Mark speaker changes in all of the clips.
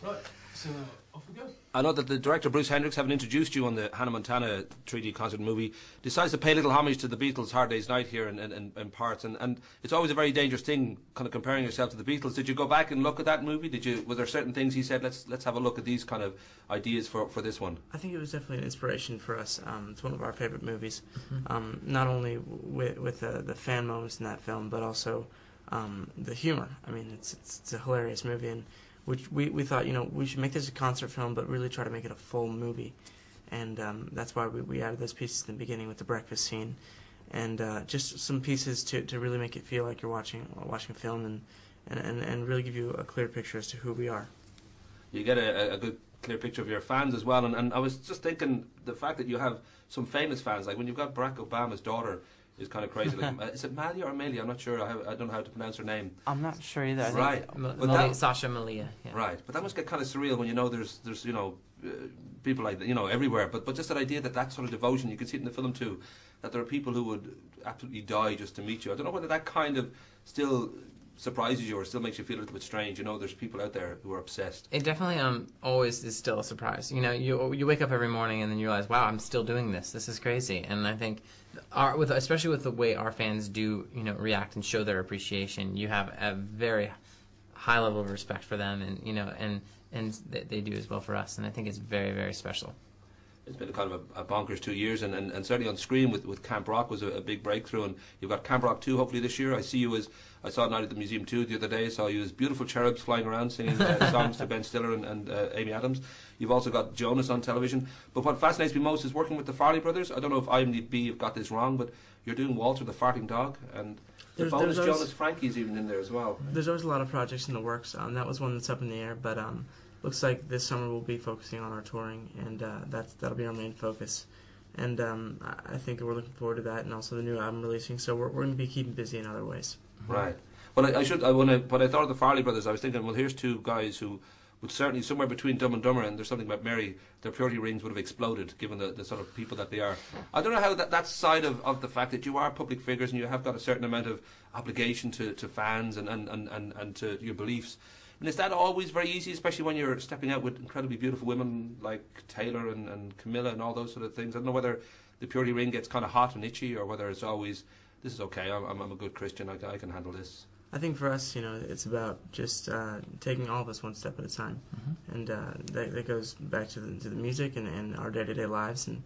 Speaker 1: Right, so off we go.
Speaker 2: I know that the director Bruce Hendricks, having introduced you on the Hannah Montana 3D concert movie, decides to pay a little homage to the Beatles' Hard Day's Night here in parts, and it's always a very dangerous thing, kind of comparing yourself to the Beatles. Did you go back and look at that movie? Were there certain things he said, let's have a look at these kind of ideas for this one?
Speaker 3: I think it was definitely an inspiration for us. It's one of our favorite movies, not only with the fan moments in that film, but also the humor. I mean, it's a hilarious movie, and which we thought, we should make this a concert film, but really try to make it a full movie. And that's why we added those pieces in the beginning with the breakfast scene, and just some pieces to really make it feel like you're watching a film, and really give you a clear picture as to who we are.
Speaker 2: You get a good clear picture of your fans as well, and I was just thinking the fact that you have some famous fans, like when you've got Barack Obama's daughter, is kind of crazy. Like, is it Malia or Amelia? I'm not sure. I don't know how to pronounce her name.
Speaker 3: I'm not sure either.
Speaker 2: Right.
Speaker 4: Sasha Malia. Yeah.
Speaker 2: Right. But that must get kind of surreal when there's people like that, everywhere. But just that idea that sort of devotion, you can see it in the film too, that there are people who would absolutely die just to meet you. I don't know whether that kind of still surprises you or still makes you feel a little bit strange. There's people out there who are obsessed.
Speaker 4: It definitely always is still a surprise. You wake up every morning and then you realize, wow, I'm still doing this. This is crazy. And I think especially with the way our fans do, react and show their appreciation, you have a very high level of respect for them, and they do as well for us. And I think it's very, very special.
Speaker 2: It's been kind of a bonkers 2 years, and certainly on screen with Camp Rock was a big breakthrough, and you've got Camp Rock 2 hopefully this year. I saw it night at the Museum 2 the other day. I saw you as beautiful cherubs flying around singing songs to Ben Stiller and Amy Adams. You've also got Jonas on television. But what fascinates me most is working with the Farley brothers. I don't know if IMDb have got this wrong, but you're doing Walter the Farting Dog, and the bonus Jonas Frankie's even in there as well.
Speaker 3: There's always a lot of projects in the works. That was one that's up in the air, but looks like this summer we'll be focusing on our touring, and that'll be our main focus. And I think we're looking forward to that, and also the new album releasing. So we're going to be keeping busy in other ways.
Speaker 2: Right. Well, when I thought of the Farley brothers, I was thinking, well, here's two guys who would certainly, somewhere between Dumb and Dumber and There's Something About Mary, their purity rings would have exploded, given the sort of people that they are. I don't know how that side of the fact that you are public figures and you have got a certain amount of obligation to fans and to your beliefs. And is that always very easy, especially when you're stepping out with incredibly beautiful women like Taylor and Camilla and all those sort of things? I don't know whether the purity ring gets kind of hot and itchy, or whether it's always, this is okay, I'm a good Christian, I can handle this.
Speaker 3: I think for us, it's about just taking all of us one step at a time, and that goes back to the music and our day-to-day lives. And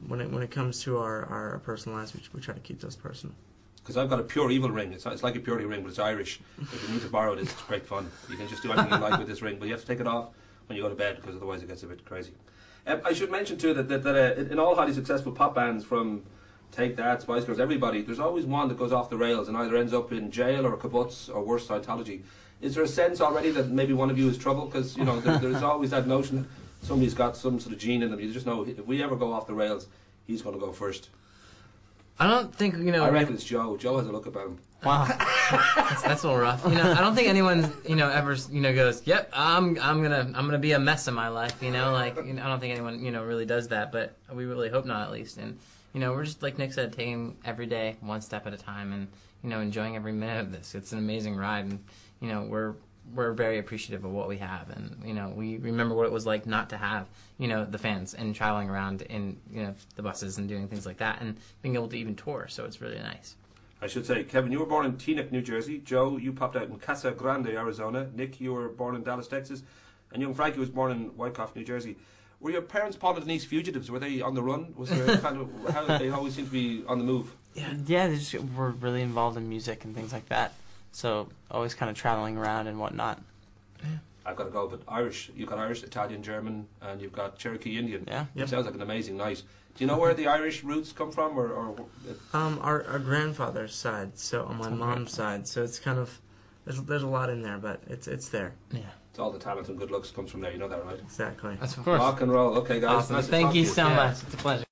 Speaker 3: when it comes to our personal lives, we try to keep those personal.
Speaker 2: Because I've got a pure evil ring. It's like a purity ring, but it's Irish. If you need to borrow it, it's great fun. You can just do anything you like with this ring, but you have to take it off when you go to bed, because otherwise it gets a bit crazy. I should mention too that in all highly successful pop bands, from Take That, Spice Girls, everybody, there's always one that goes off the rails and either ends up in jail or kibbutz or worse, Scientology. Is there a sense already that maybe one of you is trouble? Because there's always that notion that somebody's got some sort of gene in them. You just know if we ever go off the rails, he's going to go first.
Speaker 4: I don't think
Speaker 2: I reckon it's Joe. Joe has a look about him.
Speaker 4: Wow, that's a little rough. I don't think anyone ever goes, yep, I'm gonna be a mess in my life. I don't think anyone really does that, but we really hope not, at least. And we're just, like Nick said, taking every day one step at a time, and enjoying every minute of this. It's an amazing ride, and we're very appreciative of what we have, and we remember what it was like not to have the fans, and traveling around in the buses and doing things like that, and being able to even tour. So it's really nice.
Speaker 2: I should say, Kevin, you were born in Teaneck, New Jersey. Joe, you popped out in Casa Grande, Arizona. Nick, you were born in Dallas, Texas, and young Frankie was born in Wyckoff, New Jersey. Were your parents Paul and Denise fugitives? Were they on the run? Was there kind of how they always seem to be on the move?
Speaker 3: Yeah, they just were really involved in music and things like that. So always kind of traveling around and whatnot.
Speaker 2: Yeah. I've got to go, but Irish. You've got Irish, Italian, German, and you've got Cherokee Indian. Yeah. It sounds like an amazing night. Do you know where the Irish roots come from, or?
Speaker 3: Our grandfather's side, so on my mom's side, so it's kind of there's a lot in there, but it's there. Yeah.
Speaker 2: It's all the talent and good looks comes from there. You know that, right?
Speaker 3: Exactly.
Speaker 4: That's of course.
Speaker 2: Rock and roll. Okay, guys.
Speaker 4: Awesome.
Speaker 2: Nice
Speaker 4: Thank you
Speaker 2: to
Speaker 4: so much. It's a pleasure.